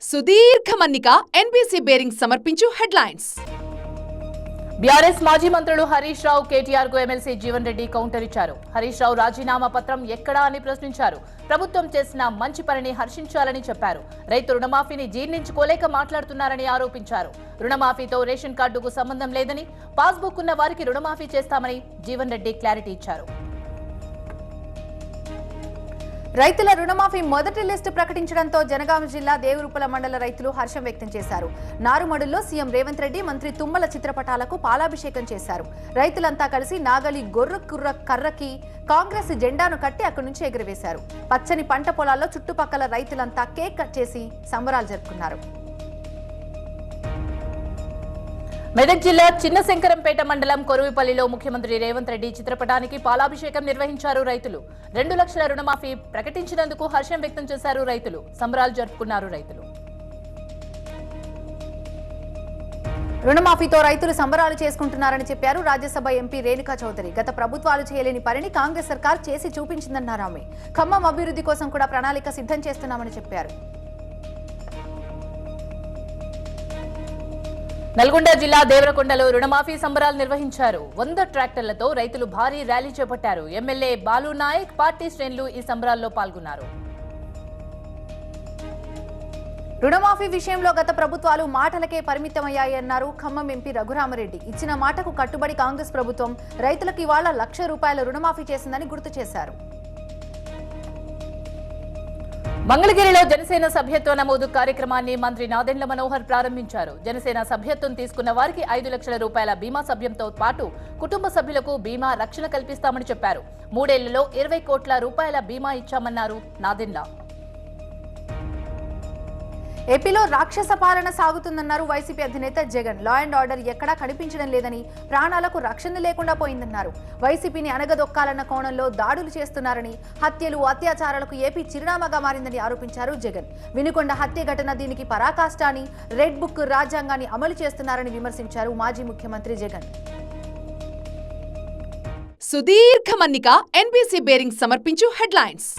సుదీర్ఘ మన్నిక NBC bearing సమర్పించు హెడ్లైన్స్. బీఆర్ఎస్ మాజీ మంత్రులు హరీష్ రావు కేటీఆర్ కు ఎమ్మెల్సీ జీవన్ రెడ్డి కౌంటర్ ఇచ్చారు. హరీష్ రావు రాజీనామా పత్రం ఎక్కడా అని ప్రశ్నించారు. ప్రభుత్వం చేసిన మంచి పనిని హర్షించాలని చెప్పారు. రైతు రుణమాఫీని జీర్ణించుకోలేక మాట్లాడుతున్నారని ఆరోపించారు. రుణమాఫీతో రేషన్ కార్డుకు సంబంధం లేదని, పాస్బుక్ ఉన్న వారికి రుణమాఫీ చేస్తామని జీవన్ రెడ్డి క్లారిటీ ఇచ్చారు. రైతుల రుణమాఫీ మొదటి లిస్టు ప్రకటించడంతో జనగామ జిల్లా దేవరూపల మండల రైతులు హర్షం వ్యక్తం చేశారు. నారుమడుల్లో సీఎం రేవంత్ రెడ్డి, మంత్రి తుమ్మల చిత్రపటాలకు పాలాభిషేకం చేశారు. రైతులంతా కలిసి నాగలి గొర్రె కుర్ర కర్రకి కాంగ్రెస్ జెండాను కట్టి అక్కడి నుంచి ఎగురవేశారు. పచ్చని పంట పొలాల్లో చుట్టుపక్కల రైతులంతా కేక్ కట్ చేసి సంబరాలు జరుపుకున్నారు. మెదక్ జిల్లా చిన్నశంకరంపేట మండలం కొరువిపల్లిలో ముఖ్యమంత్రి రేవంత్ రెడ్డి చిత్రపటానికి పాలాభిషేకం నిర్వహించారు రైతులు. 2 లక్షల రుణమాఫీ ప్రకటించినందుకు హర్షం వ్యక్తం చేశారు రైతులు. సంబరాలు జరుపుకున్నారు రైతులు. రుణమాఫీతో రైతులు సంబరాలు చేసుకుంటున్నారని చెప్పారు రాజ్యసభ ఎంపీ రేణుకా చౌదరి. గత ప్రభుత్వాలు చేయలేని పనిని కాంగ్రెస్ సర్కార్ చేసి చూపించిందన్నారు ఆమె. ఖమ్మం అభివృద్ధి కోసం కూడా ప్రణాళిక సిద్ధం చేస్తున్నామని చెప్పారు. నల్గొండ జిల్లా దేవరకొండలో రుణమాఫీ సంబరాలు నిర్వహించారు. 100 ట్రాక్టర్లతో రైతులు భారీ ర్యాలీ చేపట్టారు. ఎమ్మెల్యే బాలు నాయక్, పార్టీ శ్రేణులు ఈ సంబరాల్లో పాల్గొన్నారు. రుణమాఫీ విషయంలో గత ప్రభుత్వాలు మాటలకే పరిమితమయ్యాయన్నారు ఖమ్మం ఎంపీ రఘురామరెడ్డి. ఇచ్చిన మాటకు కట్టుబడి కాంగ్రెస్ ప్రభుత్వం రైతులకు ఇవాళ ₹1,00,000 రుణమాఫీ చేసిందని గుర్తు చేశారు. మంగళగిరిలో జనసేన సభ్యత్వ నమోదు కార్యక్రమాన్ని మంత్రి నాదెండ్ల మనోహర్ ప్రారంభించారు. జనసేన సభ్యత్వం తీసుకున్న వారికి ₹5 లక్షల బీమా సభ్యంతో పాటు కుటుంబ సభ్యులకు బీమా రక్షణ కల్పిస్తామని చెప్పారు. 3 ఏళ్లలో ₹20 కోట్ల బీమా ఇచ్చామన్నారు నాదెండ్ల. ఏపీలో రాక్షస పాలన సాగుతుందన్నారు వైసీపీ అధినేత జగన్. లా అండ్ ఆర్డర్ ఎక్కడా కనిపించడం లేదని, ప్రాణాలకు రక్షణ లేకుండా పోయిందన్నారు. వైసీపీని అణగదొక్కాలన్న కోణంలో దాడులు చేస్తున్నారని, హత్యలు, అత్యాచారాలకు ఏపీ చిరునామాగా మారిందని ఆరోపించారు జగన్. వినుకొండ హత్య ఘటన దీనికి పరాకాష్ట అని, రెడ్ బుక్ రాజ్యాంగాన్ని అమలు చేస్తున్నారని విమర్శించారు మాజీ ముఖ్యమంత్రి జగన్. సుదీర్ఘ మన్నిక ఎన్బీసీ బేరింగ్ సమర్పించు హెడ్లైన్స్.